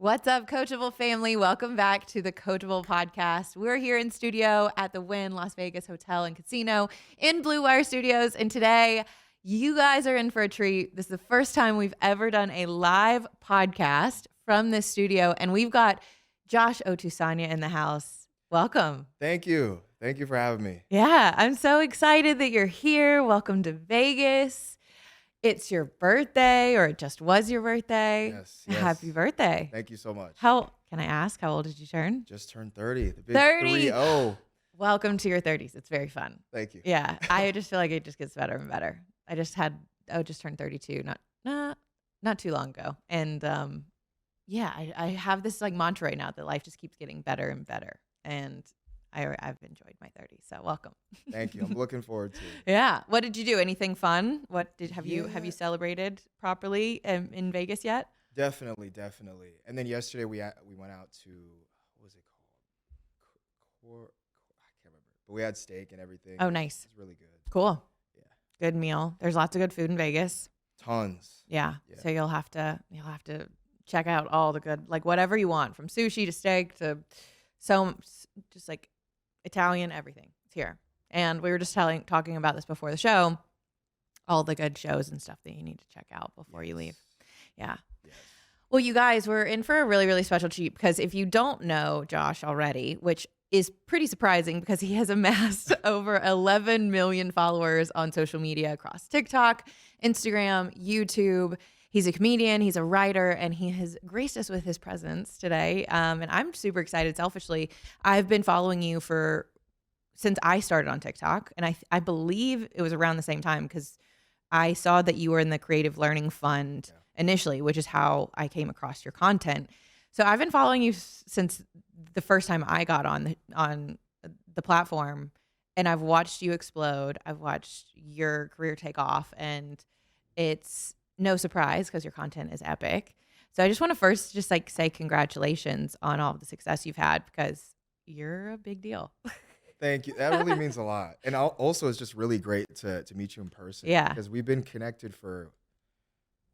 What's up, Coachable family? Welcome back to the Coachable podcast. We're here in studio at the Wynn Las Vegas Hotel and Casino in Blue Wire Studios. And today, you guys are in for a treat. This is the first time we've ever done a live podcast from this studio. And we've got Josh Otusanya in the house. Welcome. Thank you. Thank you for having me. Yeah, I'm so excited that you're here. Welcome to Vegas. It's your birthday, or it just was your birthday. Yes. Happy birthday. Thank you so much. Can I ask, how old did you turn? Just turned 30. The big 30. 3-0. Welcome to your 30s. It's very fun. Thank you. Yeah. I just feel like it just gets better and better. I just turned 32 not too long ago. And I have this like mantra right now that life just keeps getting better and better. And I've enjoyed my 30s. So welcome. Thank you. I'm looking forward to it. Yeah. What did you do? Anything fun? Have you celebrated properly in Vegas yet? Definitely. And then yesterday we went out to, what was it called? I can't remember. But we had steak and everything. Oh, nice. It's really good. Cool. Yeah. Good meal. There's lots of good food in Vegas. Tons. Yeah. So you'll have to check out all the good, like whatever you want, from sushi to steak to just like Italian, everything. It's here. And we were just talking about this before the show, all the good shows and stuff that you need to check out before you leave. Yeah. Yes. Well, you guys, we're in for a really, really special treat because if you don't know Josh already, which is pretty surprising because he has amassed over 11 million followers on social media across TikTok, Instagram, YouTube. He's a comedian, he's a writer, and he has graced us with his presence today. And I'm super excited. Selfishly, I've been following you since I started on TikTok, and I believe it was around the same time because I saw that you were in the Creative Learning Fund initially, which is how I came across your content. So I've been following you since the first time I got on the platform, and I've watched you explode. I've watched your career take off, and it's no surprise because your content is epic. So I just want to first just like say congratulations on all of the success you've had because you're a big deal. Thank you. That really means a lot. And also, it's just really great to meet you in person. Yeah. Because we've been connected for,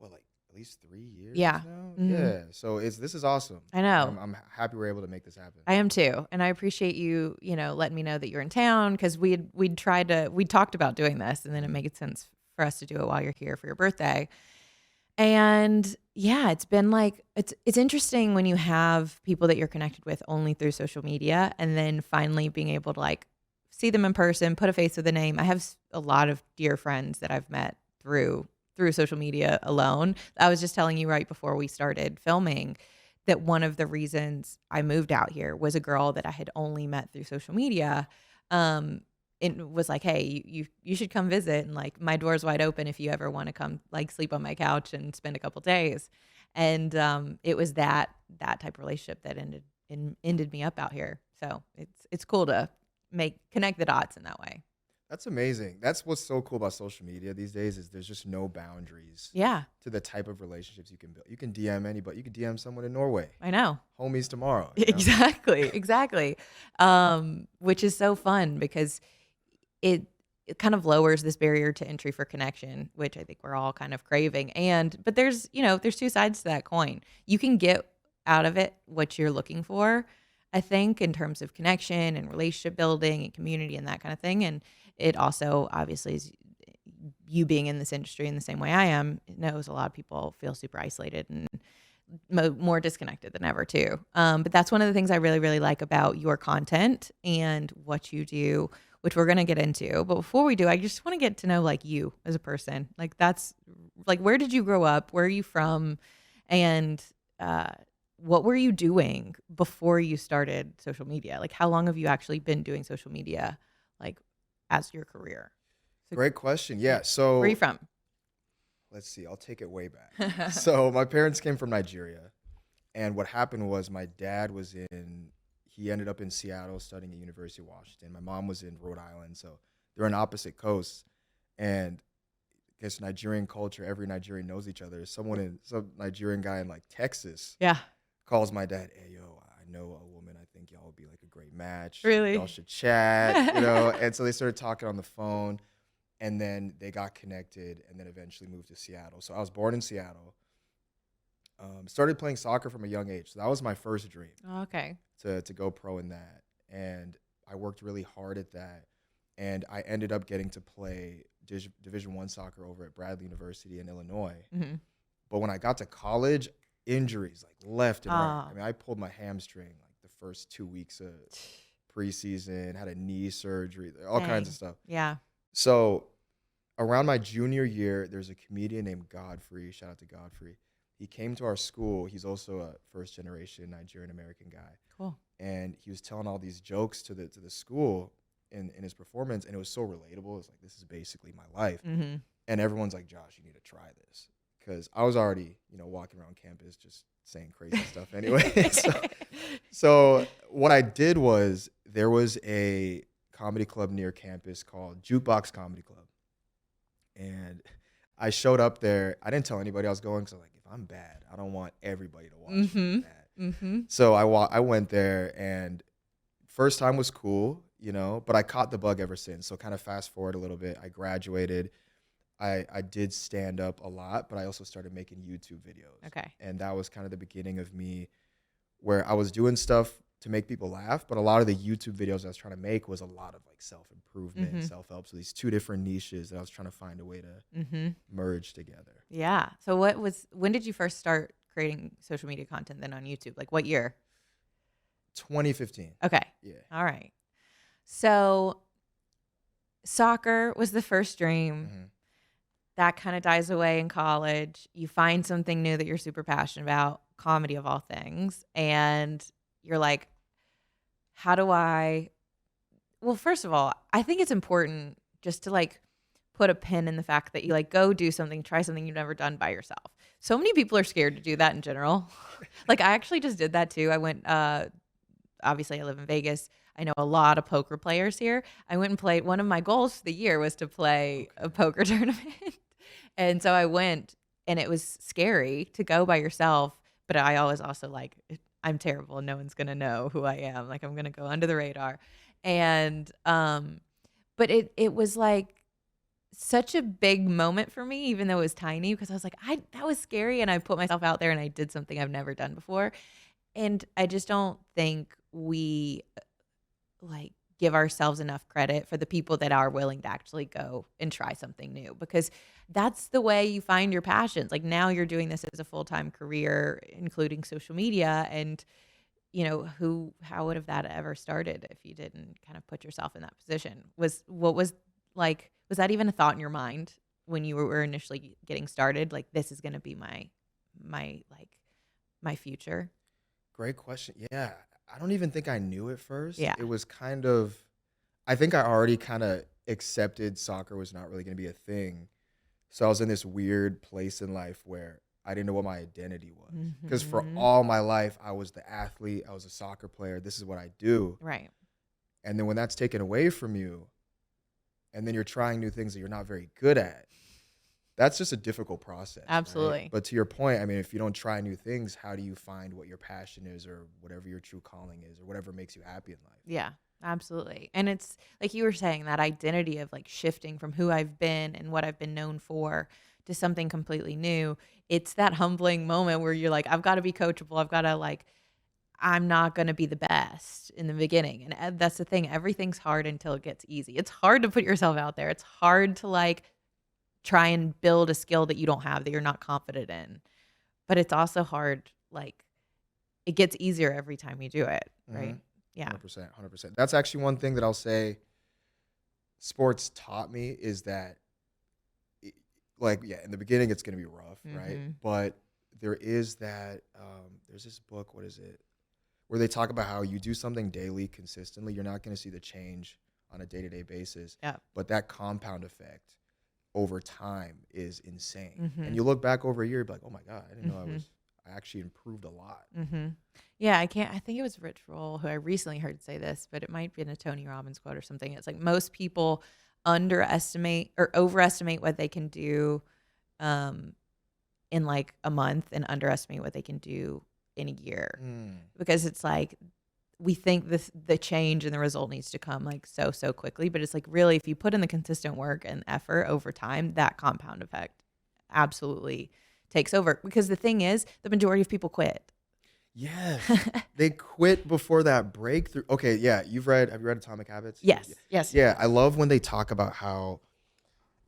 at least 3 years Yeah. now? Mhm. Yeah. So this is awesome. I know. I'm happy we're able to make this happen. I am too. And I appreciate you, letting me know that you're in town because we'd talked about doing this, and then it made sense for us to do it while you're here for your birthday. And yeah, it's been like, it's interesting when you have people that you're connected with only through social media and then finally being able to like see them in person, put a face with a name. I have a lot of dear friends that I've met through social media alone. I was just telling you right before we started filming that one of the reasons I moved out here was a girl that I had only met through social media. It was like, hey, you should come visit, and like my door's wide open if you ever want to come like sleep on my couch and spend a couple days. And it was that type of relationship that ended me up out here. So it's cool to connect the dots in that way. That's amazing. That's what's so cool about social media these days is there's just no boundaries to the type of relationships you can build. You can DM anybody. You can DM someone in Norway. I know. Homies tomorrow. Exactly. Which is so fun because it kind of lowers this barrier to entry for connection, which I think we're all kind of craving. But there's two sides to that coin. You can get out of it what you're looking for, I think, in terms of connection and relationship building and community and that kind of thing. And it also obviously is you being in this industry in the same way I am, knows a lot of people feel super isolated and more disconnected than ever too. But that's one of the things I really, really like about your content and what you do, which we're going to get into. But before we do, I just want to get to know like you as a person. Like that's like, where did you grow up? Where are you from? And what were you doing before you started social media? Like how long have you actually been doing social media like as your career? So, Great question. Yeah. So where are you from? Let's see. I'll take it way back. So my parents came from Nigeria. And what happened was my dad he ended up in Seattle studying at University of Washington. My mom was in Rhode Island. So they're on opposite coasts. And I guess Nigerian culture, every Nigerian knows each other. Some Nigerian guy in like Texas calls my dad, hey, yo, I know a woman. I think y'all would be like a great match. Really? Y'all should chat, And so they started talking on the phone. And then they got connected and then eventually moved to Seattle. So I was born in Seattle. Started playing soccer from a young age. So that was my first dream Oh, okay. to go pro in that. And I worked really hard at that. And I ended up getting to play Division One soccer over at Bradley University in Illinois. Hmm. But when I got to college, injuries like left and right. Oh, I mean, I pulled my hamstring like the first 2 weeks of preseason, had a knee surgery, all kinds of dang. stuff. Yeah. So around my junior year, there's a comedian named Godfrey. Shout out to Godfrey. He came to our school. He's also a first generation Nigerian American guy. Cool. And he was telling all these jokes to the school in his performance, and it was so relatable. It's like, this is basically my life. Hmm. And everyone's like, Josh, you need to try this. Because I was already, walking around campus just saying crazy stuff anyway. So what I did was, there was a comedy club near campus called Jukebox Comedy Club. And I showed up there. I didn't tell anybody I was going because I was like, if I'm bad, I don't want everybody to watch me Hmm. be bad. Hmm. So I went there, and first time was cool, but I caught the bug ever since. So kind of fast forward a little bit. I graduated. I did stand up a lot, but I also started making YouTube videos. Okay. And that was kind of the beginning of me, where I was doing stuff to make people laugh, but a lot of the YouTube videos I was trying to make was a lot of like self-improvement, Hmm. self-help. So these two different niches that I was trying to find a way to Hmm. merge together. Yeah. So when did you first start creating social media content then on YouTube? Like what year? 2015. Okay. Yeah. All right. So soccer was the first dream. Hmm. That kind of dies away in college. You find something new that you're super passionate about, comedy of all things. And you're like, how do I? Well, first of all, I think it's important just to like put a pin in the fact that you like go do something, try something you've never done by yourself. So many people are scared to do that in general. Like I actually just did that too. I went, obviously I live in Vegas. I know a lot of poker players here. I went and played. One of my goals for the year was to play a Okay. poker tournament. And so I went, and it was scary to go by yourself. But I always also like, I'm terrible. No one's going to know who I am. Like I'm going to go under the radar. And, but it was like such a big moment for me, even though it was tiny, because I was like, that was scary. And I put myself out there and I did something I've never done before. And I just don't think we like give ourselves enough credit for the people that are willing to actually go and try something new, because that's the way you find your passions. Like now you're doing this as a full-time career, including social media. And how would have that ever started if you didn't kind of put yourself in that position? Was that even a thought in your mind when you were initially getting started? Like, this is going to be my future. Great question. Yeah. I don't even think I knew at first. Yeah. It was kind of, I think I already kind of accepted soccer was not really going to be a thing. So I was in this weird place in life where I didn't know what my identity was. Because for Hmm. all my life, I was the athlete, I was a soccer player. This is what I do. Right. And then when that's taken away from you, and then you're trying new things that you're not very good at, that's just a difficult process. Right? Absolutely. But to your point, I mean, if you don't try new things, how do you find what your passion is, or whatever your true calling is, or whatever makes you happy in life? Yeah, absolutely. And it's like you were saying, that identity of like shifting from who I've been and what I've been known for to something completely new. It's that humbling moment where you're like, I've got to be coachable. I've got to like, I'm not going to be the best in the beginning. And that's the thing. Everything's hard until it gets easy. It's hard to put yourself out there. It's hard to like try and build a skill that you don't have, that you're not confident in. But it's also hard. Like it gets easier every time you do it. Right. Mhm. Yeah. 100%. 100%. That's actually one thing that I'll say sports taught me is that, like, yeah, in the beginning, it's going to be rough, right? Hmm. But there is that, there's this book, what is it? Where they talk about how you do something daily, consistently, you're not going to see the change on a day-to-day basis. Yeah. But that compound effect over time is insane. Hmm. And you look back over a year, you're like, oh my God, I didn't know I actually improved a lot. Hmm. Yeah, I think it was Rich Roll who I recently heard say this, but it might be in a Tony Robbins quote or something. It's like most people underestimate or overestimate what they can do um, in like a month and underestimate what they can do in a year. Mm. Because it's like we think the change and the result needs to come like so quickly, but it's like really if you put in the consistent work and effort over time, that compound effect absolutely takes over. Because the thing is, the majority of people quit. Yes. They quit before that breakthrough. Okay, yeah. Have you read Atomic Habits? Yes, yes, Yeah, I yes. love when they talk about how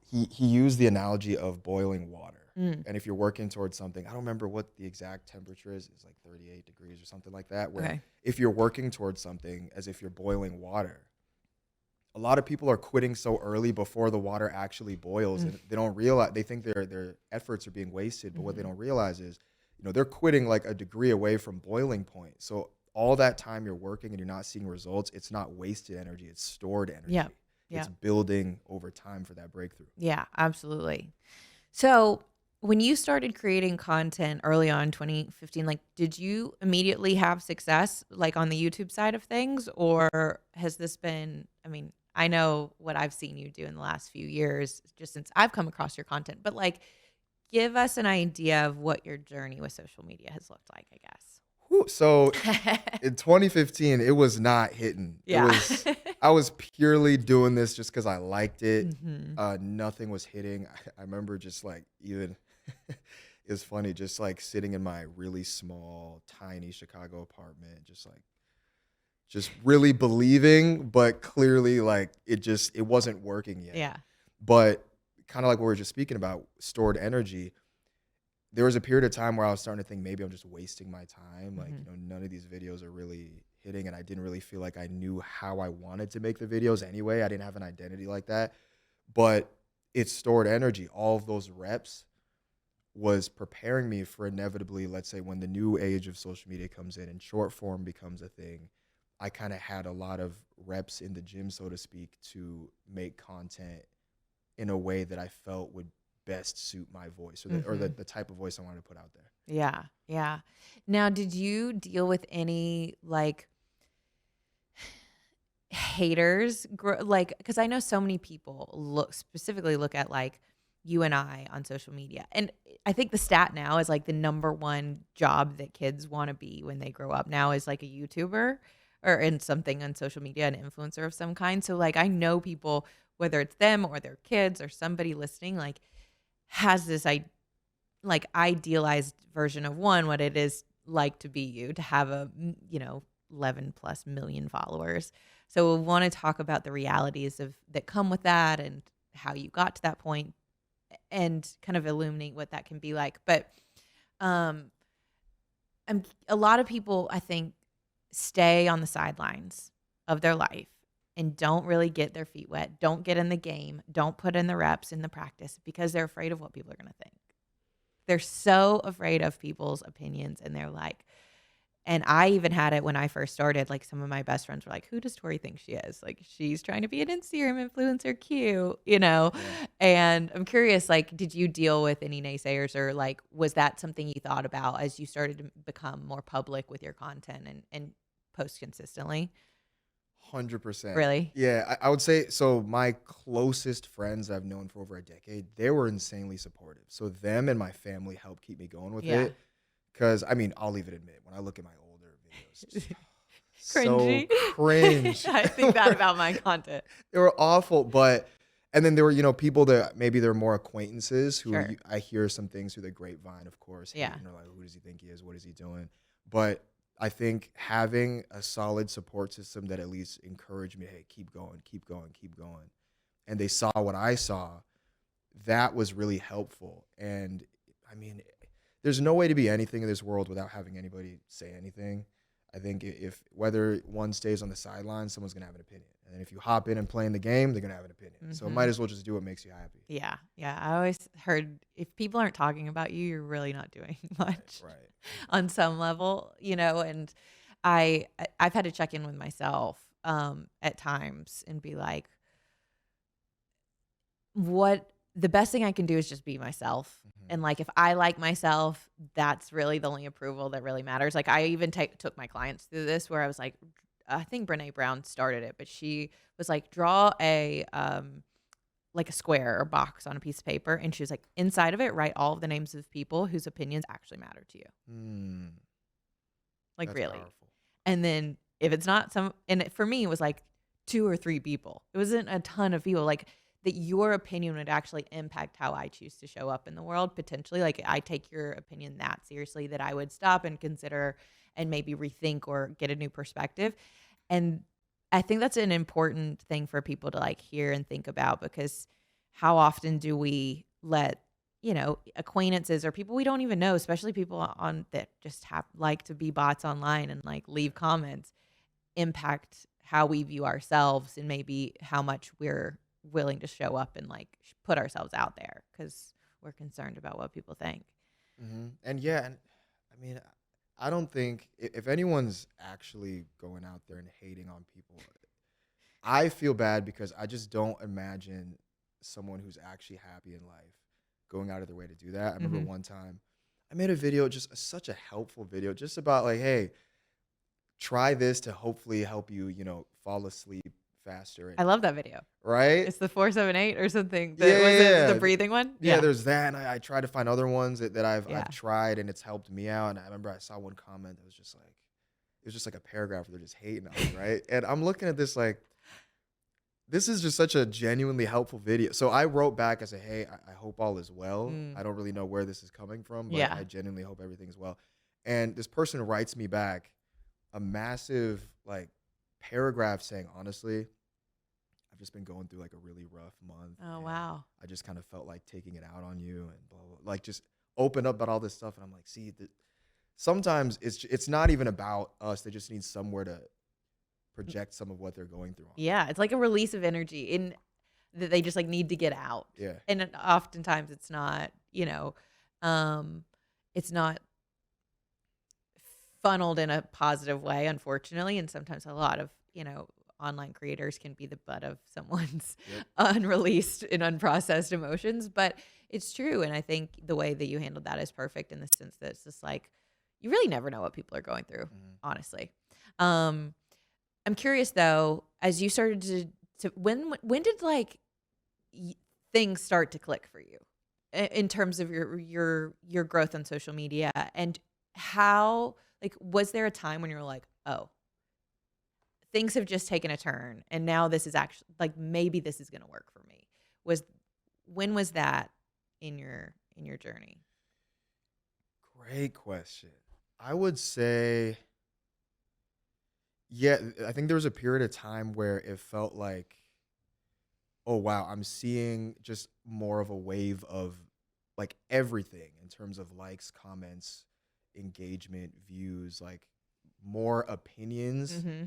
he used the analogy of boiling water. Mm, And if you're working towards something, I don't remember what the exact temperature is. It's like 38 degrees or something like that, where okay. if you're working towards something as if you're boiling water, a lot of people are quitting so early before the water actually boils, Mm, and they don't realize, they think their efforts are being wasted, but what they mhm. don't realize is, they're quitting like a degree away from boiling point. So all that time you're working and you're not seeing results, it's not wasted energy, it's stored Yep. energy. It's Yep. building over time for that breakthrough. Yeah, absolutely. So, when you started creating content early on 2015, like did you immediately have success like on the YouTube side of things, or has this been, I mean, I know what I've seen you do in the last few years just since I've come across your content, but like give us an idea of what your journey with social media has looked like, I Whew. So guess. in 2015, it was not hitting. Yeah. I was purely doing this just because I liked it. Mhm. Nothing was hitting. I remember just like even it was funny, just like sitting in my really small, tiny Chicago apartment, just really believing, but clearly like it wasn't working yet. Yeah. But kind of like what we were just speaking about, stored energy, there was a period of time where I was starting to think maybe I'm just wasting my time. Like, Mhm. none of these videos are really hitting, and I didn't really feel like I knew how I wanted to make the videos anyway. I didn't have an identity like that. But it's stored energy. All of those reps was preparing me for inevitably, let's say, when the new age of social media comes in and short form becomes a thing. I kind of had a lot of reps in the gym, so to speak, to make content in a way that I felt would best suit my voice, or Mhm. the type of voice I wanted to put out there. Yeah. Yeah. Now, did you deal with any like haters like because I know so many people look at like you and I on social media, and I think the stat now is like the number one job that kids want to be when they grow up now is like a YouTuber or in something on social media, an influencer of some kind. So like I know people, whether it's them or their kids or somebody listening, like has this like idealized version of what it is like to be you, to have 11 plus million followers. So we want to talk about the realities of that come with that and how you got to that point and kind of illuminate what that can be like. But um a lot of people I think stay on the sidelines of their life and don't really get their feet wet, don't get in the game, don't put in the reps in the practice because they're afraid of what people are going to think. They're so afraid of people's opinions and they're like, and I even had it when I first started. Like some of my best friends were like, "Who does Tori think she is? Like she's trying to be an Instagram influencer, cute, you know?" Yeah. And I'm curious, like, did you deal with any naysayers, or like, was that something you thought about as you started to become more public with your content and post consistently? 100%. Really? Yeah, I would say so. My closest friends I've known for over a decade, they were insanely supportive. So them and my family helped keep me going with Yeah. it. Because I mean, I'll even admit, when I look at my older videos, so Cringy. cringe. I think that about my content. They were awful. But and then there were people that maybe they're more acquaintances who Sure. I hear some things through the grapevine, of course, Yeah. hating, or like, who does he think he is? What is he doing? But I think having a solid support system that at least encouraged me, hey, keep going, keep going, keep going. And they saw what I saw, that was really helpful. And I mean, there's no way to be anything in this world without having anybody say anything. I think if whether one stays on the sidelines, someone's gonna have an opinion, and then if you hop in and play in the game, they're gonna have an opinion. So Mhm. might as well just do what makes you happy. Yeah, yeah. I always heard if people aren't talking about you, you're really not doing Right, much right. on some level, and I've had to check in with myself at times and be like, what the best thing I can do is just be myself. Hmm. And like if I like myself, that's really the only approval that really matters. Like I even took my clients through this where I was like, I think Brene Brown started it, but she was like, draw a like a square or box on a piece of paper, and she was like, inside of it, write all of the names of people whose opinions actually matter to you. Mm, Like that's really. powerful. And then if it's not for me, it was like two or three people. It wasn't a ton of people. Like that your opinion would actually impact how I choose to show up in the world potentially. Like I take your opinion that seriously that I would stop and consider and maybe rethink or get a new perspective. And I think that's an important thing for people to like hear and think about, because how often do we let, acquaintances or people we don't even know, especially people on that just have like to be bots online and like leave comments, impact how we view ourselves and maybe how much we're willing to show up and like put ourselves out there because we're concerned about what people think. And yeah, and I mean, I don't think if anyone's actually going out there and hating on people, I feel bad because I just don't imagine someone who's actually happy in life going out of their way to do that. I remember Hmm. one time I made a video, just such a helpful video, just about like, hey, try this to hopefully help you, fall asleep faster. I And love that video. right? It's the 478 or something. Yeah, Was it the yeah, yeah. breathing one? Yeah, Yeah. there's that, and I try to find other ones that I've Yeah. tried, and it's helped me out. And I remember I saw one comment that was just like, it was just like a paragraph where they're just hating on me, right? And I'm looking at this like, this is just such a genuinely helpful video. So I wrote back, I said, hey, I hope all is well. Mm. I don't really know where this is coming from, but Yeah. I genuinely hope everything's well. And this person writes me back a massive like paragraph saying, honestly, I've just been going through like a really rough month, Oh, and wow. I just kind of felt like taking it out on you and blah, blah, like just open up about all this stuff. And I'm like, see, sometimes it's not even about us. They just need somewhere to project some of what they're going through on. Yeah. It's like a release of energy in that they just like need to get out. Yeah. And oftentimes it's not, it's not funneled in a positive way, unfortunately. And sometimes a lot of, online creators can be the butt of someone's Yep. unreleased and unprocessed emotions. But it's true. And I think the way that you handled that is perfect in the sense that it's just like, you really never know what people are going through, honestly. Um, I'm curious though, as you started to when did like things start to click for you in terms of your growth on social media, and how, like, was there a time when you were like, oh, things have just taken a turn and now this is actually like maybe this is going to work for me? When was that in your journey? Great question. I would say, yeah, I think there was a period of time where it felt like, oh wow, I'm seeing just more of a wave of like everything in terms of likes, comments, engagement, views, like more opinions. Mm-hmm.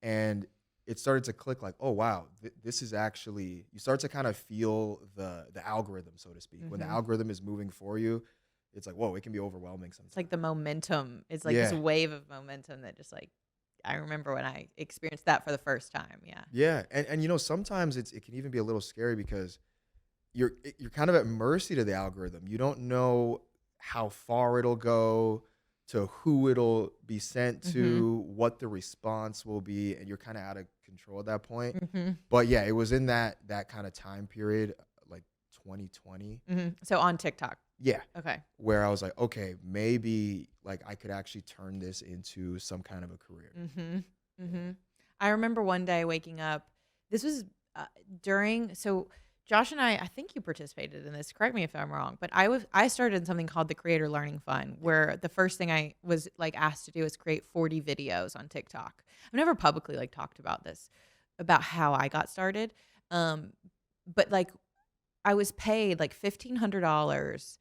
And it started to click like, oh wow, this is actually, you start to kind of feel the algorithm, so to speak. When the Mm-hmm. algorithm is moving for you, it's like, whoa, it can be overwhelming sometimes. It's like the momentum. It's like this Yeah. wave of momentum that just like, I remember when I experienced that for the first time. Yeah. Yeah, and sometimes it can even be a little scary because you're kind of at mercy to the algorithm. You don't know how far it'll go, to who it'll be sent Mm-hmm. to, what the response will be, and you're kind of out of control at that point. Mm-hmm. But yeah, it was in that kind of time period, like 2020. Mm-hmm. So on TikTok. Yeah, Okay. where I was like, okay, maybe like I could actually turn this into some kind of a career. Mm-hmm. Mm-hmm. I remember one day waking up. This was so Josh and I think you participated in this. Correct me if I'm wrong, but I started something called the Creator Learning Fund, where the first thing I was like asked to do was create 40 videos on TikTok. I've never publicly like talked about this, about how I got started. But like I was paid like $1,500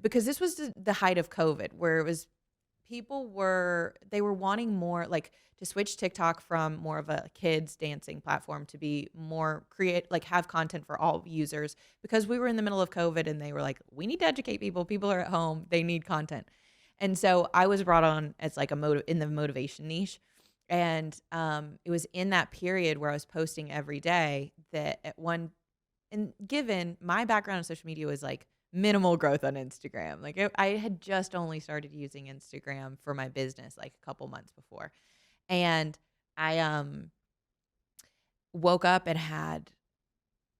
because this was the height of COVID, where it was they were wanting more, like, to switch TikTok from more of a kids dancing platform to be more like have content for all users, because we were in the middle of COVID and they were like, we need to educate people. People are at home. They need content. And so I was brought on as like in the motivation niche. And it was in that period where I was posting every day that and given my background in social media was like minimal growth on Instagram. Like I had just only started using Instagram for my business like a couple months before. And I woke up and had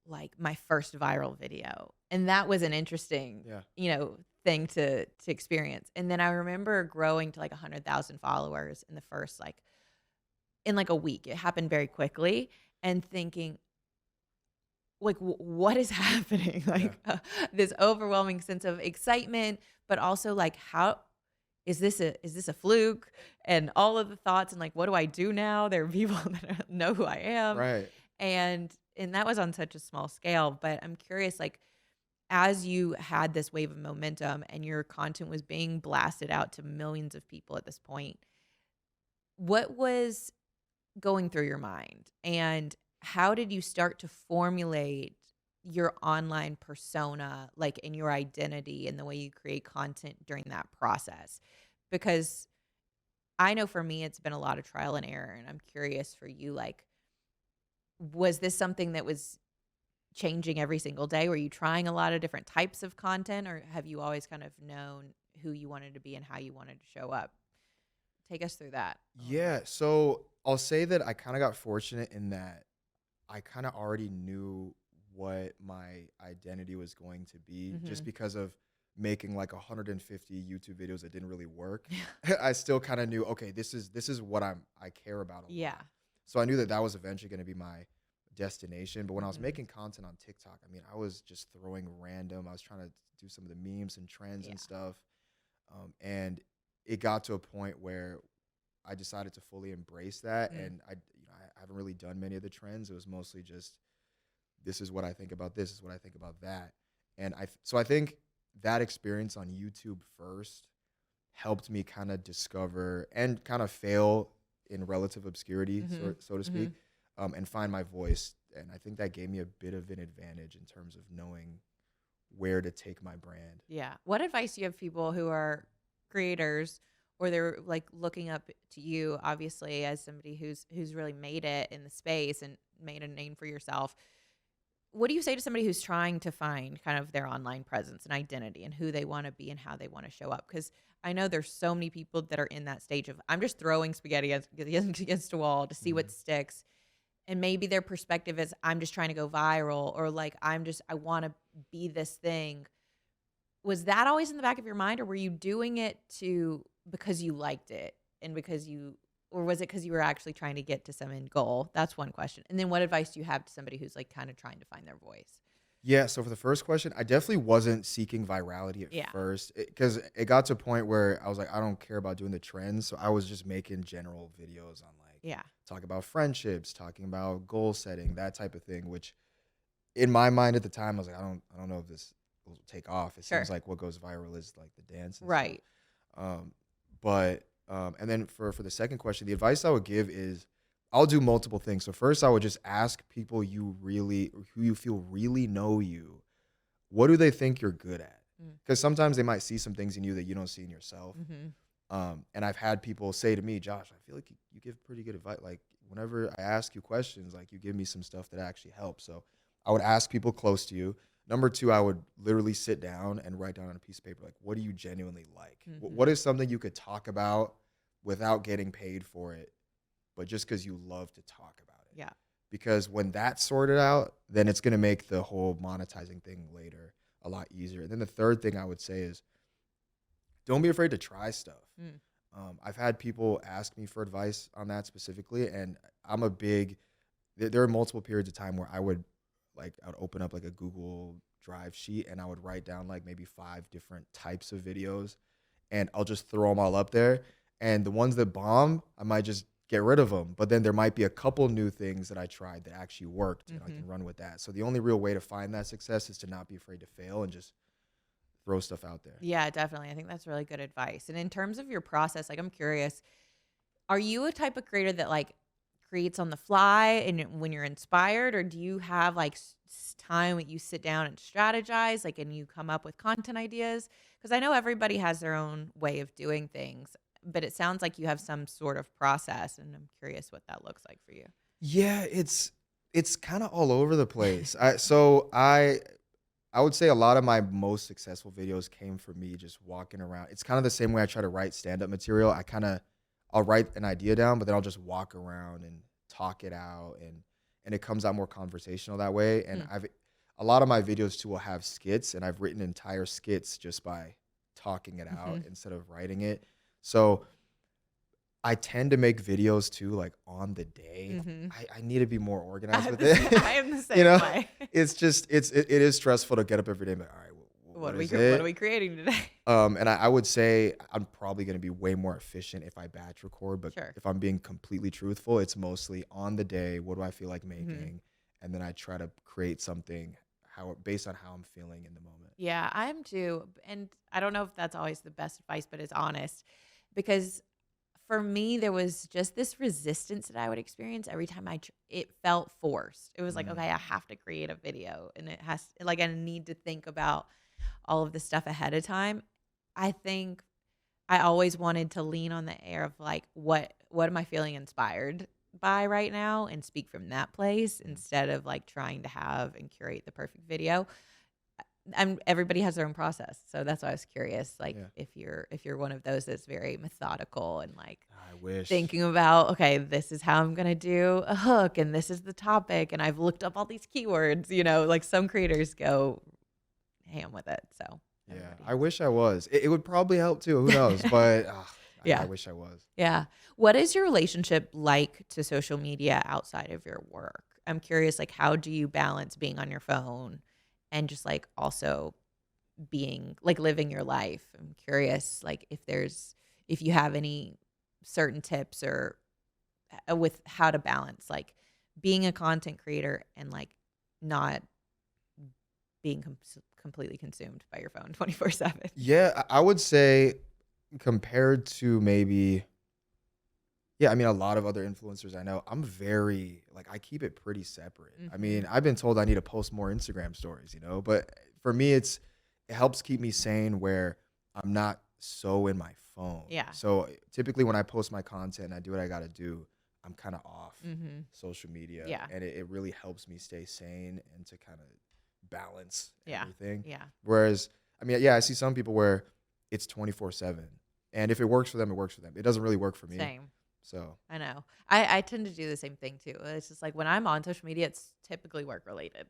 like my first viral video. And that was an interesting, Yeah. Thing to experience. And then I remember growing to like 100,000 followers in the first in like a week. It happened very quickly, and thinking, like what is happening? Yeah. Like this overwhelming sense of excitement, but also like how is this a fluke? And all of the thoughts and like what do I do now? There are people that know who I am, Right. and that was on such a small scale. But I'm curious, like as you had this wave of momentum and your content was being blasted out to millions of people at this point, what was going through your mind? And how did you start to formulate your online persona, like in your identity and the way you create content during that process? Because I know for me, it's been a lot of trial and error. And I'm curious for you, like, was this something that was changing every single day? Were you trying a lot of different types of content, or have you always kind of known who you wanted to be and how you wanted to show up? Take us through that a little Yeah. bit. So I'll say that I kind of got fortunate in that I kind of already knew what my identity was going to be Mm-hmm. just because of making like 150 YouTube videos that didn't really work. I still kind of knew, okay, this is what I care about a Yeah. lot. So I knew that that was eventually going to be my destination. But when I was Mm-hmm. making content on TikTok, I mean, I was just throwing random. I was trying to do some of the memes and trends Yeah. and stuff. And it got to a point where I decided to fully embrace that, Mm. and I haven't really done many of the trends. It was mostly just this is what I think about this, is what I think about that, and so I think that experience on YouTube first helped me kind of discover and kind of fail in relative obscurity, Mm-hmm. so to Mm-hmm. speak, and find my voice. And I think that gave me a bit of an advantage in terms of knowing where to take my brand. Yeah. What advice do you have people who are creators or they're like looking up to you obviously as somebody who's really made it in the space and made a name for yourself? What do you say to somebody who's trying to find kind of their online presence and identity and who they want to be and how they want to show up? Cuz I know there's so many people that are in that stage of I'm just throwing spaghetti against a wall to see what Mhm. sticks, and maybe their perspective is I'm just trying to go viral, or like I want to be this thing. Was that always in the back of your mind, or were you doing it to because you liked it and because you, or was it because you were actually trying to get to some end goal? That's one question. And then what advice do you have to somebody who's like kind of trying to find their voice? Yeah, so for the first question, I definitely wasn't seeking virality at Yeah. first because it got to a point where I was like, I don't care about doing the trends. So I was just making general videos on like Yeah. talking about friendships, talking about goal setting, that type of thing, which in my mind at the time, I was like, I don't know if this will take off. It seems Sure. like what goes viral is like the dance and stuff. Right. Um, but and then for the second question, the advice I would give is I'll do multiple things. So first, I would just ask people who you feel really know you, what do they think you're good at? Mm. Because sometimes they might see some things in you that you don't see in yourself. Mm-hmm. And I've had people say to me, Josh, I feel like you give pretty good advice. Like whenever I ask you questions, like you give me some stuff that actually helps. So I would ask people close to you. Number two, I would literally sit down and write down on a piece of paper, like, what do you genuinely like? What Mm-hmm. is something you could talk about without getting paid for it, but just because you love to talk about it? Yeah. Because when that's sorted out, then it's going to make the whole monetizing thing later a lot easier. And then the third thing I would say is don't be afraid to try stuff. Mm. I've had people ask me for advice on that specifically, and I'm a big. There are multiple periods of time where I would open up like a Google Drive sheet and I would write down like maybe 5 different types of videos, and I'll just throw them all up there. And the ones that bomb, I might just get rid of them. But then there might be a couple new things that I tried that actually worked, and I Mm-hmm. can run with that. So the only real way to find that success is to not be afraid to fail and just throw stuff out there. Yeah, definitely. I think that's really good advice. And in terms of your process, like I'm curious, are you a type of creator that like creates on the fly and when you're inspired, or do you have like time that you sit down and strategize, like, and you come up with content ideas? Because I know everybody has their own way of doing things, but it sounds like you have some sort of process, and I'm curious what that looks like for you. Yeah, it's kind of all over the place. I would say a lot of my most successful videos came from me just walking around. It's kind of the same way I try to write stand-up material. I'll write an idea down, but then I'll just walk around and talk it out, and it comes out more conversational that way. And Mm. a lot of my videos too will have skits, and I've written entire skits just by talking it Mm-hmm. out instead of writing it. So I tend to make videos too, like on the day. Mm-hmm. I need to be more organized I'm with the, it. I am the You same know, way. it's just it is stressful to get up every day and be like, all right, what is What are it? we creating today? And I would say I'm probably going to be way more efficient if I batch record. But Sure. if I'm being completely truthful, it's mostly on the day. What do I feel like Mm-hmm. making? And then I try to create something based on how I'm feeling in the moment. Yeah, I'm too. And I don't know if that's always the best advice, but it's honest because for me, there was just this resistance that I would experience every time it felt forced. It was like, Mm, okay, I have to create a video and it has, like, I need to think about all of this stuff ahead of time. I think I always wanted to lean on the air of like, what am I feeling inspired by right now and speak from that place mm. instead of like trying to have and curate the perfect video. And everybody has their own process. So that's why I was curious, like Yeah, if you're one of those that's very methodical and like I wish. thinking about, okay, this is how I'm gonna do a hook and this is the topic and I've looked up all these keywords, like some creators go ham with it. So Yeah, everybody I has wish I was. It would probably help too. Who knows? But I yeah. wish I was. Yeah. What is your relationship like to social media outside of your work? I'm curious, like, how do you balance being on your phone and just like also being like living your life? I'm curious, like, if you have any certain tips or with how to balance like being a content creator and like not being completely consumed by your phone 24/7. Yeah, I would say compared to maybe, yeah, I mean, a lot of other influencers I know, I'm very, like, I keep it pretty separate. I Mhm. mean, I've been told I need to post more Instagram stories, but for me, it helps keep me sane where I'm not so in my phone. Yeah. So typically when I post my content and I do what I got to do, I'm kind of off Mhm. social media, Yeah. and it really helps me stay sane and to kind of balance Yeah. everything. Yeah. Whereas, I mean, yeah, I see some people where it's 24/7. And if it works for them, it works for them. It doesn't really work for me. Same. So, I know. I tend to do the same thing too. It's just like when I'm on social media, it's typically work related.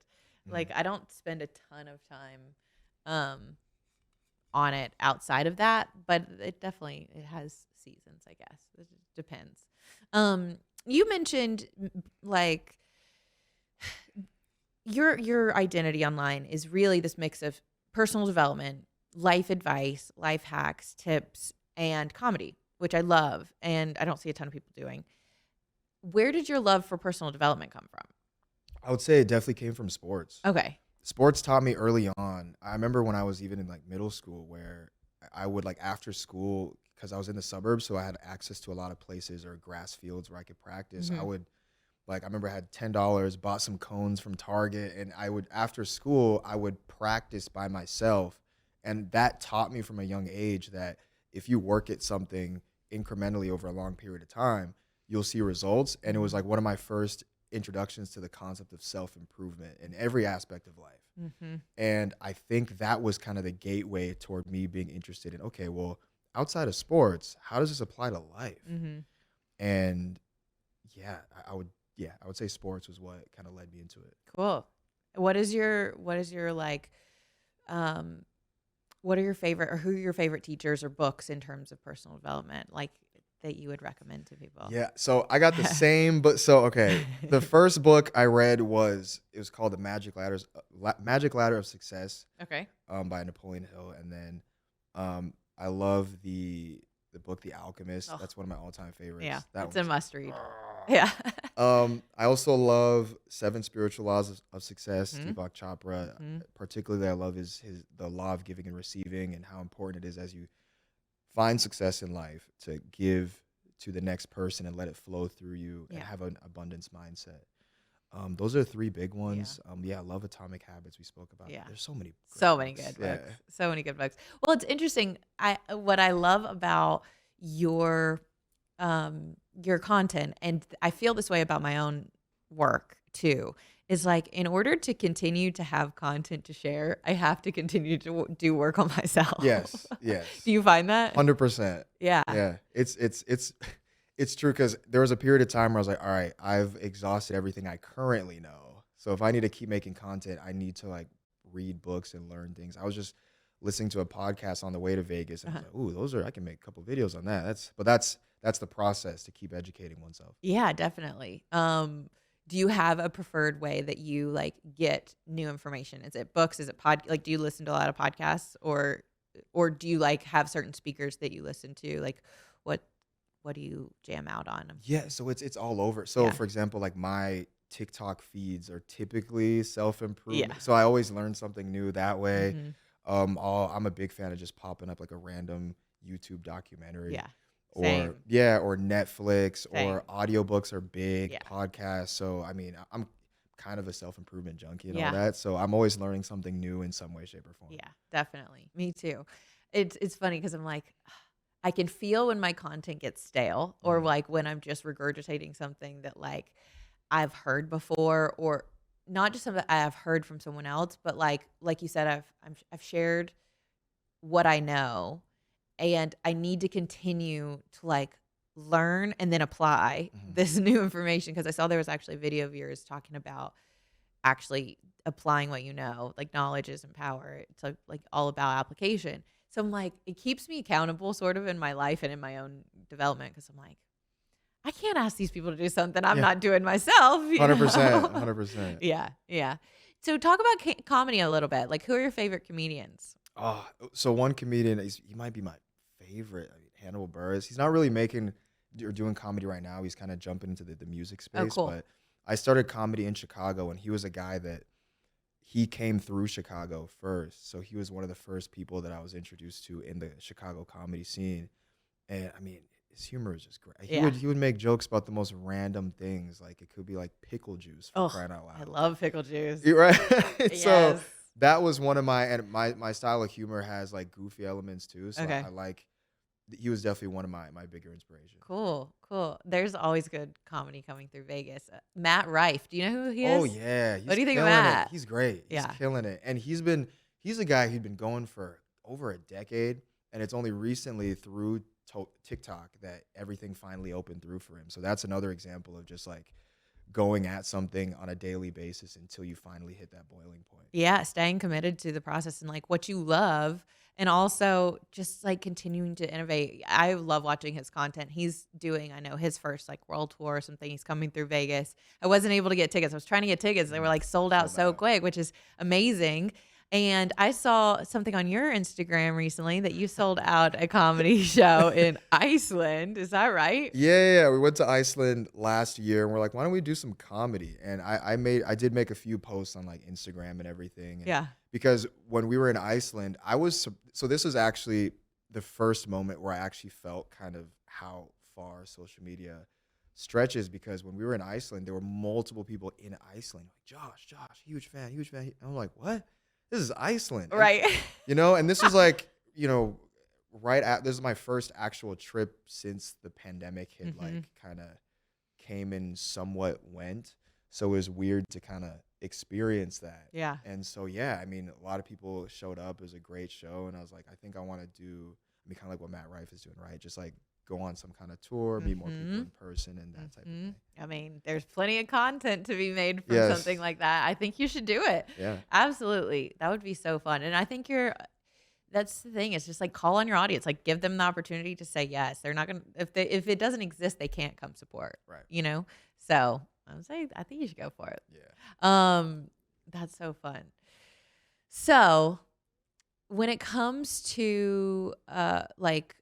mhm. Like I don't spend a ton of time um on it outside of that, but it has seasons, I guess. It just depends. You mentioned like your identity online is really this mix of personal development, life advice, life hacks, tips, and comedy, which I love and I don't see a ton of people doing. Where did your love for personal development come from? I would say it definitely came from sports. Okay. Sports taught me early on. I remember when I was even in like middle school where I would like after school, because I was in the suburbs, so I had access to a lot of places or grass fields where I could practice. I Mhm. would like I remember I had $10, bought some cones from Target, and I would after school I would practice by myself, and that taught me from a young age that if you work at something incrementally over a long period of time, you'll see results. And it was Mhm. like one of my first introductions to the concept of self improvement in every aspect of life. Mhm. And I think that was kind of the gateway toward me being interested in, okay, well, outside of sports, how does this apply to life? Mhm. And yeah, I would say sports was what kind of led me into it. Cool. What is your like um what are your favorite or who are your favorite teachers or books in terms of personal development like that you would recommend to people? Yeah, so I got the same, but so okay. The first book I read it was called The Magic Ladder of Success, Okay. by Napoleon Hill, and then I love the book The Alchemist. Oh, That's one of my all time yeah. favorites. That It's a one's must read. Yeah. I also love Seven Spiritual Laws of Success, Mhm. Deepak Chopra. Mhm. Particularly, I love his the law of giving and receiving, and how important it is as you find success in life to give to the next person and let it flow through you and Yeah. have an abundance mindset. Those are three big Yeah. ones. Yeah, I love Atomic Habits. We spoke about that. Yeah. There's so many great So many books. good Yeah. books. So many good books. Well, it's interesting. I what I love about your your content and I feel this way about my own work too. Is like in order to continue to have content to share, I have to continue to do work on myself. Yes. Yes. Do you find that? 100%. Yeah. Yeah. It's true because there was a period of time where I was like, all right, I've exhausted everything I currently know. So if I need to keep making content, I need to like read books and learn things. I was just listening to a podcast on the way to Vegas and I Uh-huh. was like, ooh, I can make a couple videos on that. that's the process to keep educating oneself. Yeah, definitely. Do you have a preferred way that you like get new information? Is it books? Is it like do you listen to a lot of podcasts or do you like have certain speakers that you listen to? Like what what do you jam out on? I'm Yeah, curious. so it's all over. So Yeah. for example, like my TikTok feeds are typically Yeah. self-improvement. So I always learn something new that way. Mhm. I'm a big fan of just popping up like a random YouTube documentary Yeah. or Same. yeah, or Netflix or Same. audiobooks are big, Yeah. podcasts. So I mean, I'm kind of a self-improvement junkie and all Yeah. that. So I'm always learning something new in some way, shape, or form. Yeah, definitely. Me too. It's funny because I'm like, I can feel when my content gets stale or Mm, like when I'm just regurgitating something that like I've heard before or not just something I have heard from someone else, but like you said, I've shared what I know and I need to continue to like learn and then apply mhm. this new information because I saw there was actually a video of yours talking about actually applying what you know, like knowledge isn't power. It's like all about application. So I'm like, it keeps me accountable sort of in my life and in my own development because I'm like, I can't ask these people to do something I'm Yeah, not doing myself, you 100%, know? 100%. Yeah, yeah. So talk about comedy a little bit. Like, who are your favorite comedians? Oh, so one comedian, he might be my favorite. I mean, Hannibal Buress. He's not really making or doing comedy right now. He's kind of jumping into the music Oh, space. cool. But I started comedy in Chicago, and he was a guy that he came through Chicago first. So he was one of the first people that I was introduced to in the Chicago comedy scene. And I mean, his humor is just great. Yeah. He would make jokes about the most random things. Like it could be like pickle juice for Oh, crying out I loud. love pickle juice. You're right. So Yes. that was one of my style of humor has like goofy elements too. So Okay. I like he was definitely one of my bigger inspirations. Cool, cool. There's always good comedy coming through Vegas. Matt Rife, do you know who he Oh is? yeah, What he's do you think of killing it. Matt? He's great. He's Yeah. killing it. And he's a guy who'd been going for over a decade, and it's only recently through TikTok that everything finally opened through for him. So that's another example of just like going at something on a daily basis until you finally hit that boiling point. Yeah, staying committed to the process and like what you love and also just like continuing to innovate. I love watching his content. He's doing, I know, his first like world tour or something. He's coming through Vegas. I wasn't able to get tickets. I was trying to get tickets. They were Mhm. like sold out Sold so out. quick, which is amazing. And I saw something on your Instagram recently that you sold out a comedy show in Iceland. Is that right? Yeah. We went to Iceland last year and we're like, why don't we do some comedy? And I did make a few posts on like Instagram and everything. And Yeah. because when we were in Iceland, so this was actually the first moment where I actually felt kind of how far social media stretches because when we were in Iceland, there were multiple people in Iceland like Josh, huge fan, huge fan. And I'm like, what? This is Iceland. And Right. and this was like, this is my first actual trip since the pandemic had Mhm. like kind of came and somewhat went. So it was weird to kind of experience that. Yeah. And so, yeah, I mean, a lot of people showed up. It was a great show. And I was like, I think I want to kind of like what Matt Rife is doing, right? Just like go on some kind of tour, meet more people Mhm. in person and that type of Mhm. thing. I mean, there's plenty of content to be made from something Yes. like that. I think you should do it. Yeah. Absolutely. That would be so fun. And I think that's the thing. It's just like call on your audience, like give them the opportunity to say yes. They're not going to, if it doesn't exist, they can't come support, Right. you know? So I would say, I think you should go for it. Yeah. That's so fun. So when it comes to, like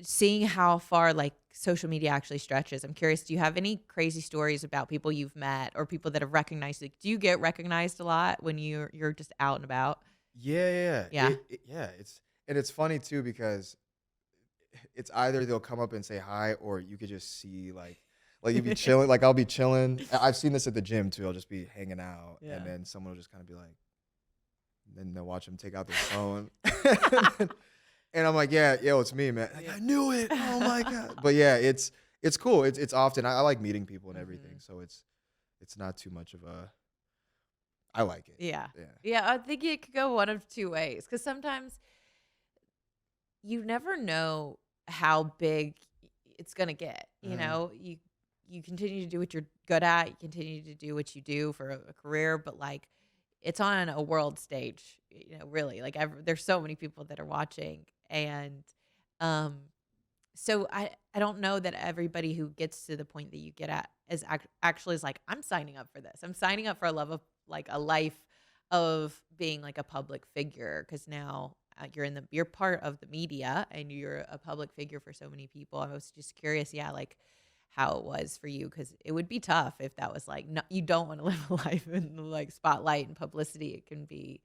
seeing how far like social media actually stretches. I'm curious, do you have any crazy stories about people you've met or people that have recognized you? Like, do you get recognized a lot when you're just out and about? Yeah. Yeah. It's funny too because it's either they'll come up and say hi, or you could just see like you'd be chilling. Like I'll be chilling. I've seen this at the gym too. I'll just be hanging out, Yeah. and then someone will just kind of be like, then they'll watch them take out their phone, and I'm like, yeah, yo, it's me, man. Like, Yeah. I knew it. Oh my god. But yeah, it's cool. It's often I like meeting people and everything, Mhm. so it's not too much of a. I like it. Yeah. Yeah. Yeah, I think it could go one of two ways because sometimes you never know how big it's gonna get. You Mhm. know, you continue to do what you're good at, you continue to do what you do for a career, but like it's on a world stage, really. Like there's so many people that are watching, and um, So I don't know that everybody who gets to the point that you get at is actually is like, I'm signing up for this. I'm signing up for a love of like a life of being like a public figure, because now you're part of the media and you're a public figure for so many people. I was just curious, yeah, like how it was for you, because it would be tough if that was like, no, you don't want to live a life in the like spotlight and publicity. It can be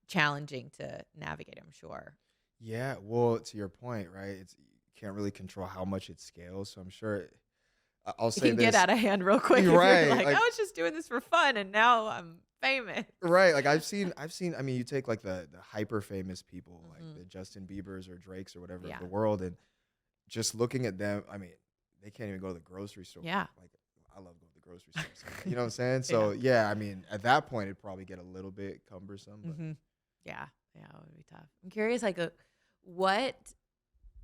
challenging to navigate, I'm sure. Yeah, well, to your point, right? It's you can't really control how much it scales. So I'm sure I'll It say can get this. out of hand real quick You're if you're right. like, I Like was just doing this for fun and now I'm famous. right. Like I've seen, I mean, you take like the hyper famous people, like Hmm. the Justin Biebers or Drakes or whatever of Yeah. the world, and just looking at them, I mean, they can't even go to the grocery store. Yeah. Like I love going to the grocery store. So, you know what I'm saying? Yeah. So yeah, I mean, at that point it'd probably get a little bit cumbersome, but Hmm. Yeah. Yeah. It would be tough. I'm curious, like, what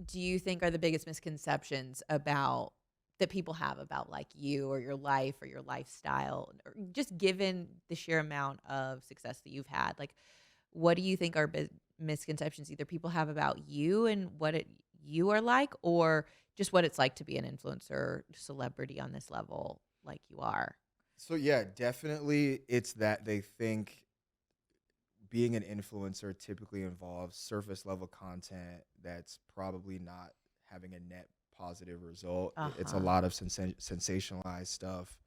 do you think are the biggest misconceptions about that people have about like you or your life or your lifestyle, or just given the sheer amount of success that you've had? Like, what do you think are misconceptions either people have about you and you are like, or just what it's like to be an influencer celebrity on this level like you are? so yeah, definitely it's that they think being an influencer typically involves surface level content that's probably not having a net positive result. It's a Uh-huh. lot of sensationalized stuff,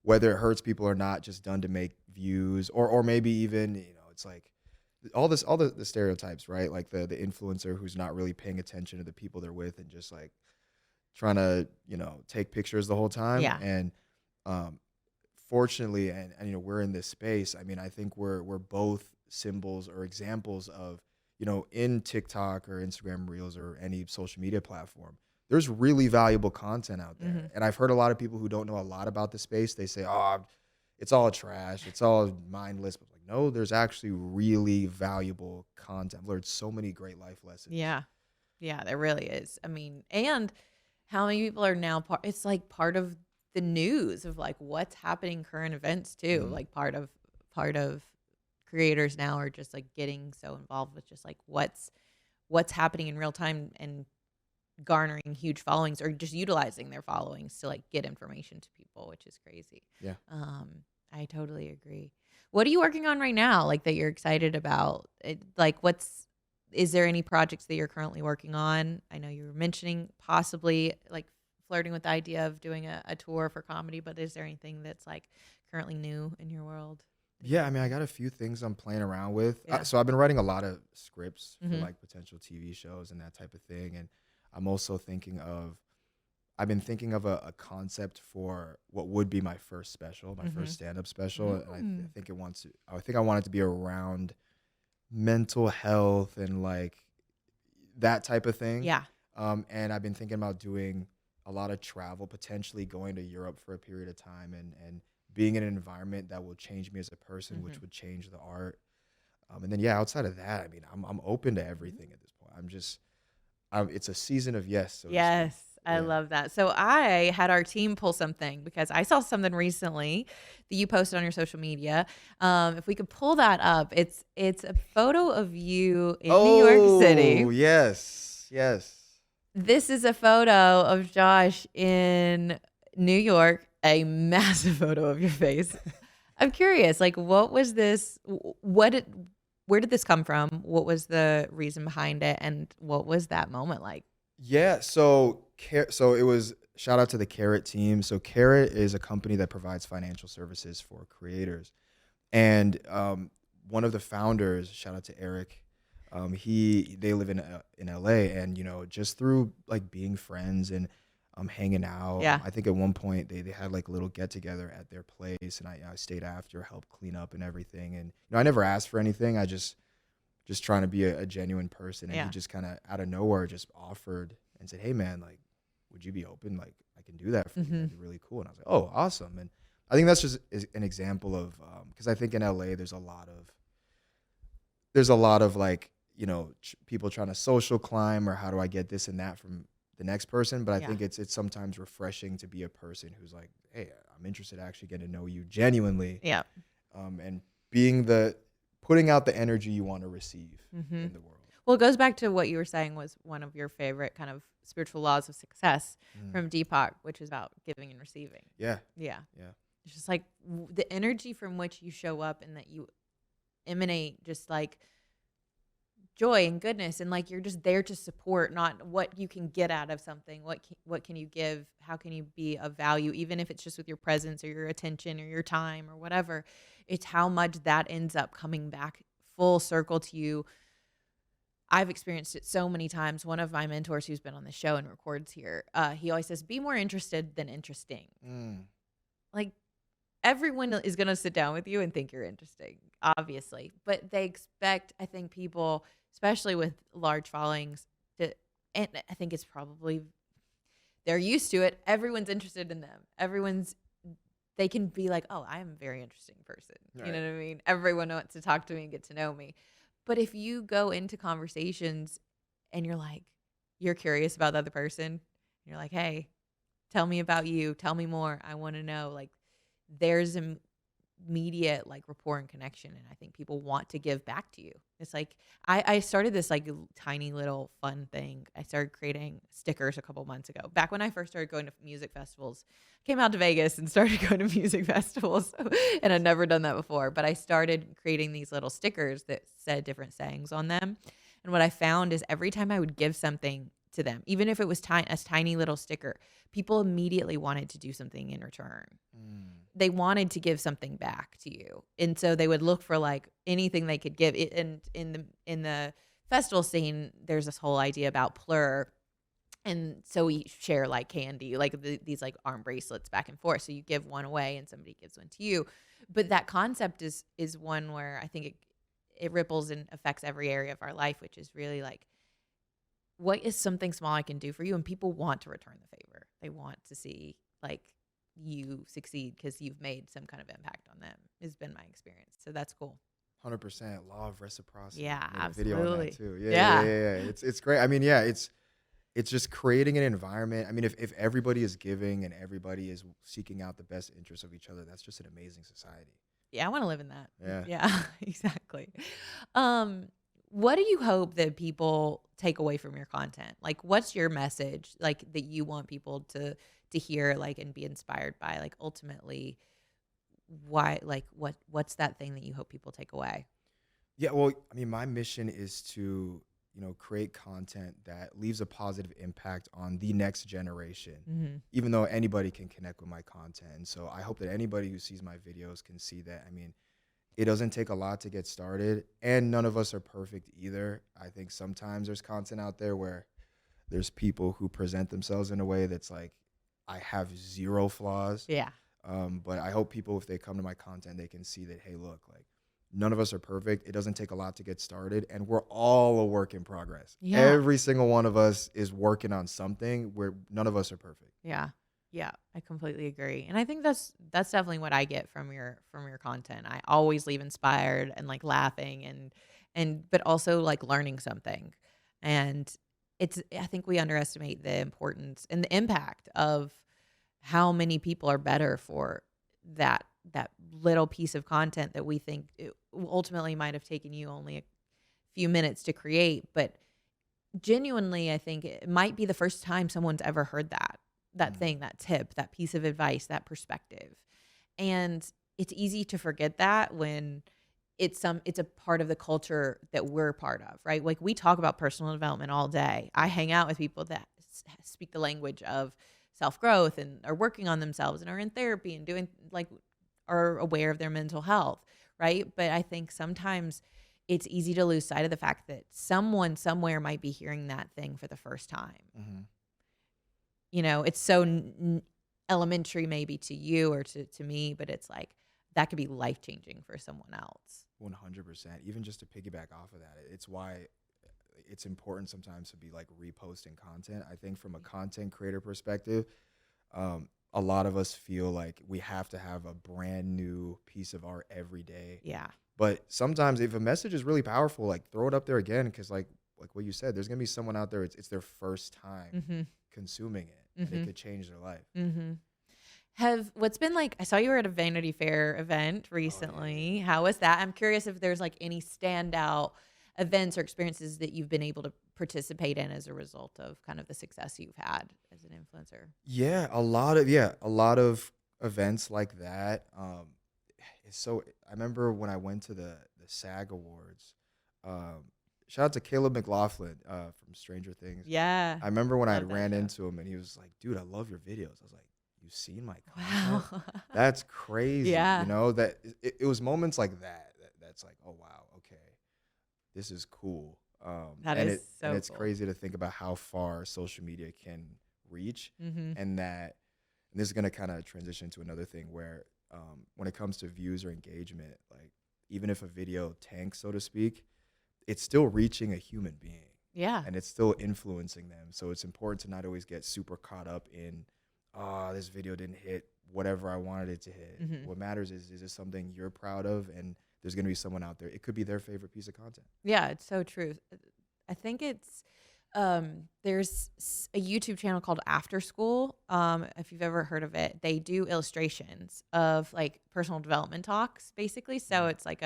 whether it hurts people or not, just done to make views, or maybe even, it's like all the stereotypes, right? Like the influencer who's not really paying attention to the people they're with and just like trying to, take pictures the whole time. Yeah. And um, fortunately, and we're in this space. I mean, I think we're both symbols or examples of, in TikTok or Instagram Reels or any social media platform, there's really valuable content out there. Hmm. And I've heard a lot of people who don't know a lot about the space. They say, "Oh, it's all trash. It's all mindless." But like, no, there's actually really valuable content. I've learned so many great life lessons. Yeah. Yeah, there really is. I mean, and how many people are now it's like part of the news of like what's happening, current events too. Mhm. Like part of creators now are just like getting so involved with just like what's happening in real time and garnering huge followings, or just utilizing their followings to like get information to people, which is crazy. Yeah. I totally agree. What are you working on right now, like that you're excited about? Like, is there any projects that you're currently working on? I know you were mentioning possibly like flirting with the idea of doing a tour for comedy, but is there anything that's like currently new in your world that you're Yeah, I mean, I working on? got a few things I'm playing around with. Yeah. So I've been writing a lot of scripts for Hmm. like potential TV shows and that type of thing. And I'm also I've been thinking of a concept for what would be my first special, my first Hmm. stand-up special. And Mm. I think I want it to be around mental health and like that type of thing. Yeah. And I've been thinking about doing a lot of travel, potentially going to Europe for a period of time and being in an environment that will change me as a person, Hmm. which would change the art. And then yeah, outside of that, I mean, I'm open to everything at this point. It's a season of yes, so to speak. Yes, I Yeah. love that. So I had our team pull something because I saw something recently that you posted on your social media. If we could pull that up, it's a photo of you in New York Oh City. yes, yes. This is a photo of Josh in New York, a massive photo of your face. I'm curious, like, what was this? Where did this come from? What was the reason behind it? And what was that moment like? Yeah, so it was shout out to the Carrot team. So Carrot is a company that provides financial services for creators. And one of the founders, shout out to Eric, they live in LA, and just through like being friends and hanging out. Yeah. I think at one point they had like a little get together at their place, and I stayed after, helped clean up and everything. And I never asked for anything. I just trying to be a genuine person, and he Yeah. just kind of out of nowhere just offered and said, "Hey man, like, would you be open? Like, I can do that for you. Hmm. That'd be really cool." And I was like, "Oh, awesome!" And I think that's just is an example of because I think in LA there's a lot of like people trying to social climb, or how do I get this and that from the next person. But I Yeah. think it's sometimes refreshing to be a person who's like, "Hey, I'm interested in actually getting to know you genuinely," Yeah. and being the putting out the energy you want to receive Hmm. in the world. Well, it goes back to what you were saying was one of your favorite kind of spiritual laws of success Mm. from Deepak, which is about giving and receiving. Yeah. Yeah. Yeah. It's just like the energy from which you show up and that you emanate just like joy and goodness, and like you're just there to support, not what you can get out of something. What can you give? How can you be of value, even if it's just with your presence or your attention or your time or whatever. It's how much that ends up coming back full circle to you. I've experienced it so many times. One of my mentors who's been on the show and records here, he always says, be more interested than interesting. Mm. Like, everyone is going to sit down with you and think you're interesting, obviously. But they expect, I think, people, especially with large followings, and I think it's probably, they're used to it. Everyone's interested in them. They can be like, oh, I am a very interesting person. Right. You know what I mean? Everyone wants to talk to me and get to know me. But if you go into conversations and you're curious about the other person, and you're like, hey, tell me about you. Tell me more. I want to know. Like, there's immediate like rapport and connection, and I think people want to give back to you. It's like I started this like tiny little fun thing. I started creating stickers a couple months ago, back when I first started going to music festivals. Came out to Vegas and started going to music festivals and I'd never done that before, but I started creating these little stickers that said different sayings on them. And what I found is every time I would give something to them, even if it was a tiny little sticker, people immediately wanted to do something in return. Mm. They wanted to give something back to you, and so they would look for like anything they could give. And in the festival scene, there's this whole idea about plur, and so we share like candy, like these like arm bracelets back and forth. So you give one away, and somebody gives one to you. But that concept is one where I think it ripples and affects every area of our life, which is really like, what is something small I can do for you? And people want to return the favor. They want to see like you succeed because you've made some kind of impact on them, has been my experience. So that's cool. 100% law of reciprocity. Yeah, Made a video on absolutely. that too. Yeah. Yeah. It's great. I mean, yeah, it's just creating an environment. I mean, if everybody is giving and everybody is seeking out the best interests of each other, that's just an amazing society. Yeah, I want to live in that. Yeah. Yeah, exactly. What do you hope that people take away from your content? Like, what's your message, like, that you want people to hear, like, and be inspired by? Like, ultimately, why, like, what's that thing that you hope people take away? Yeah, well, I mean, my mission is to, create content that leaves a positive impact on the next generation, Mm-hmm. even though anybody can connect with my content. And so I hope that anybody who sees my videos can see that. I mean, it doesn't take a lot to get started, and none of us are perfect either. I think sometimes there's content out there where there's people who present themselves in a way that's like, I have zero flaws. Yeah. But I hope people, if they come to my content, they can see that, hey, look, like, none of us are perfect. It doesn't take a lot to get started, and we're all a work in progress. Yeah. Every single one of us is working on something where none of us are perfect. Yeah. Yeah, I completely agree. And I think that's definitely what I get from your content. I always leave inspired and like laughing and but also like learning something. And I think we underestimate the importance and the impact of how many people are better for that little piece of content that we think it ultimately might have taken you only a few minutes to create, but genuinely I think it might be the first time someone's ever heard that thing, that tip, that piece of advice, that perspective. And it's easy to forget that when it's a part of the culture that we're part of, right? Like, we talk about personal development all day. I hang out with people that speak the language of self-growth and are working on themselves and are in therapy and doing like, are aware of their mental health, right? But I think sometimes it's easy to lose sight of the fact that someone somewhere might be hearing that thing for the first time. Mm-hmm. It's so elementary maybe to you or to me, but it's like that could be life-changing for someone else. 100%. Even just to piggyback off of that, it's why it's important sometimes to be like reposting content. I think from a content creator perspective, a lot of us feel like we have to have a brand new piece of art every day. Yeah. But sometimes if a message is really powerful, like, throw it up there again, because like what you said, there's gonna be someone out there, it's their first time Mm-hmm. consuming it. Mm-hmm. And it could change their life. Mm-hmm. What's been like, I saw you were at a Vanity Fair event recently. Oh, yeah. How was that? I'm curious if there's like any standout events or experiences that you've been able to participate in as a result of kind of the success you've had as an influencer? Yeah, a lot of events like that. It's so I remember when I went to the SAG Awards. Um, Shout out to Caleb McLaughlin from Stranger Things. Yeah. I remember when I Love that ran show. into him and he was like, "Dude, I love your videos." I was like, "You've seen my Wow. content? That's crazy." You Yeah. know that it was moments like that's like, "Oh wow, okay, this is cool." That is And so it's cool. crazy to think about how far social media can reach, Mm-hmm. and that and this is gonna kind of transition to another thing where when it comes to views or engagement, like even if a video tanks, so to speak, it's still reaching a human being Yeah. and it's still influencing them. So it's important to not always get super caught up in, oh, this video didn't hit whatever I wanted it to hit. Mm-hmm. What matters is it something you're proud of? And there's going to be someone out there. It could be their favorite piece of content. Yeah, it's so true. I think it's there's a YouTube channel called After School. If you've ever heard of it, they do illustrations of like personal development talks, basically. So Mm. it's like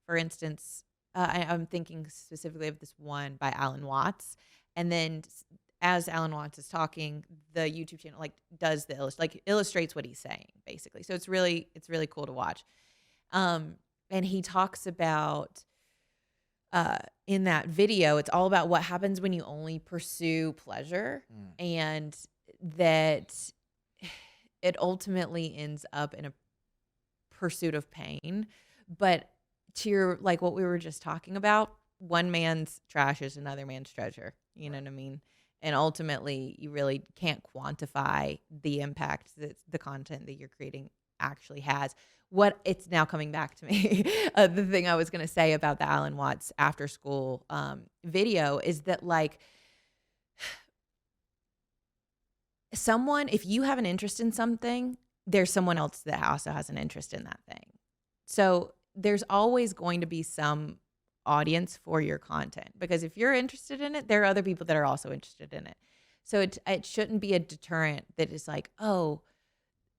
for instance, I'm thinking specifically of this one by Alan Watts, and then as Alan Watts is talking, the YouTube channel like does illustrates what he's saying, basically. So it's really cool to watch. Um, and he talks about in that video, it's all about what happens when you only pursue pleasure, Mm. and that it ultimately ends up in a pursuit of pain. But to your, like what we were just talking about, one man's trash is another man's treasure. You know Right. what I mean? And ultimately, you really can't quantify the impact that the content that you're creating actually has. What it's now coming back to me, the thing I was going to say about the Alan Watts after school video is that, like, if you have an interest in something, there's someone else that also has an interest in that thing. So there's always going to be some audience for your content, because if you're interested in it, there are other people that are also interested in it. So it shouldn't be a deterrent that is like, oh,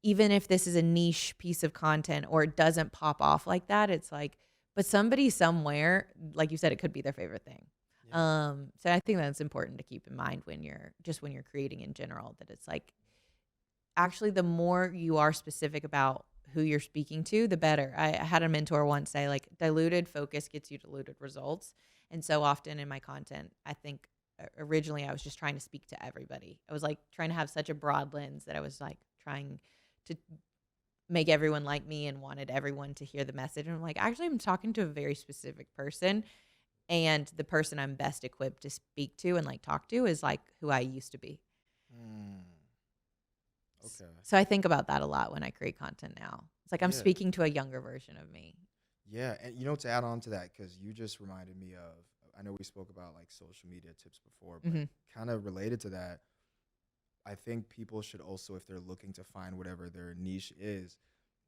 even if this is a niche piece of content or it doesn't pop off like that, it's like, but somebody somewhere, like you said, it could be their favorite thing. Yeah. So I think that's important to keep in mind when you're creating in general, that it's like, actually, the more you are specific about who you're speaking to, the better. I had a mentor once say, like, diluted focus gets you diluted results. And so often in my content, I think originally I was just trying to speak to everybody. I was like trying to have such a broad lens that I was like trying to make everyone like me and wanted everyone to hear the message. And I'm like, actually, I'm talking to a very specific person. And the person I'm best equipped to speak to and like talk to is like who I used to be. Mm. Okay. So I think about that a lot when I create content now. It's like I'm Yeah. speaking to a younger version of me. Yeah. And to add on to that, because you just reminded me of, I know we spoke about like social media tips before, but Hmm. kind of related to that, I think people should also, if they're looking to find whatever their niche is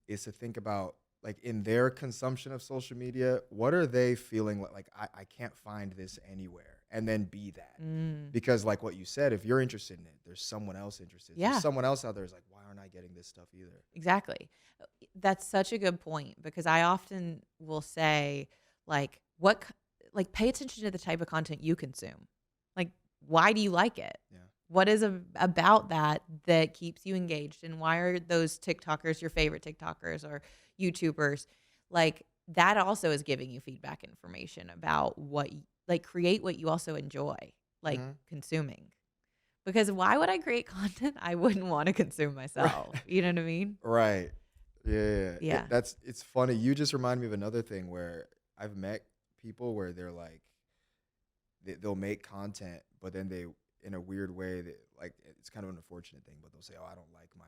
to think about, like, in their consumption of social media, what are they feeling like I can't find this anywhere, and then be that. Mm. Because like what you said, if you're interested in it, there's someone else interested. Yeah. There's someone else out there who's like, why aren't I getting this stuff either? Exactly. That's such a good point, because I often will say, like, pay attention to the type of content you consume. Like, why do you like it? Yeah. What is about that keeps you engaged? And why are those TikTokers your favorite TikTokers or YouTubers? Like, that also is giving you feedback information about create what you also enjoy, like Mhm. consuming. Because why would I create content I wouldn't want to consume myself? You know what I mean? Right. Yeah. Yeah. It's funny. You just remind me of another thing where I've met people where they're like, they'll make content, but then they, in a weird way, that like, it's kind of an unfortunate thing, but they'll say, "Oh, I don't like my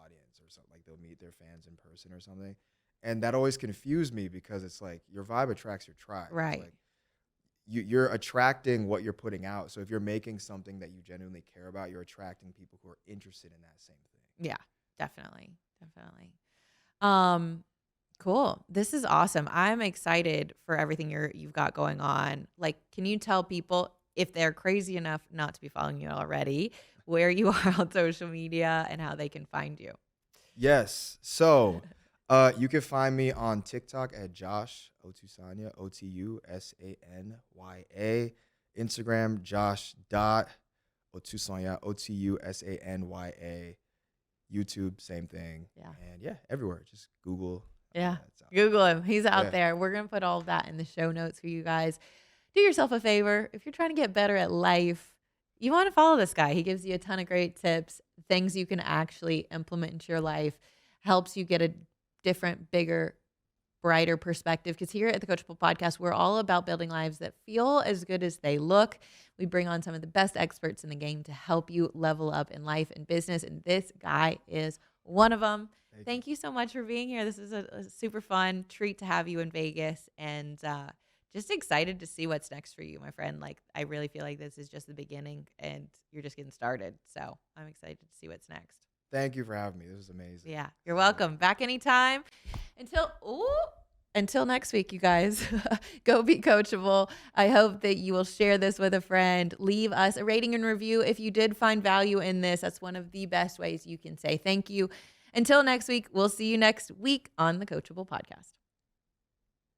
audience," or something. Like they'll meet their fans in person or something, and that always confused me, because it's like your vibe attracts your tribe. It's Right. like you're attracting what you're putting out. So if you're making something that you genuinely care about, you're attracting people who are interested in that same thing. Yeah, definitely. Definitely. Um, cool. This is awesome. I'm excited for everything you've got going on. Like, can you tell people, if they're crazy enough not to be following you already, where you are on social media and how they can find you? Yes. So You can find me on TikTok at Josh Otusanya, Otusanya. Instagram, Josh dot Otusanya, Otusanya. YouTube, same thing. Yeah. And yeah, everywhere. Just Google. Yeah. It's out Google him. He's there. out Yeah. there. We're going to put all of that in the show notes for you guys. Do yourself a favor. If you're trying to get better at life, you want to follow this guy. He gives you a ton of great tips, things you can actually implement into your life, helps you get a different, bigger, brighter perspective. Because here at the Coachable Podcast, we're all about building lives that feel as good as they look. We bring on some of the best experts in the game to help you level up in life and business. And this guy is one of them. Thank you so much for being here. This is a super fun treat to have you in Vegas, and just excited to see what's next for you, my friend. Like, I really feel like this is just the beginning and you're just getting started. So I'm excited to see what's next. Thank you for having me. This was amazing. Yeah, you're welcome. Back anytime. Until next week, you guys, go be coachable. I hope that you will share this with a friend. Leave us a rating and review if you did find value in this. That's one of the best ways you can say thank you. Until next week, we'll see you next week on the Coachable Podcast.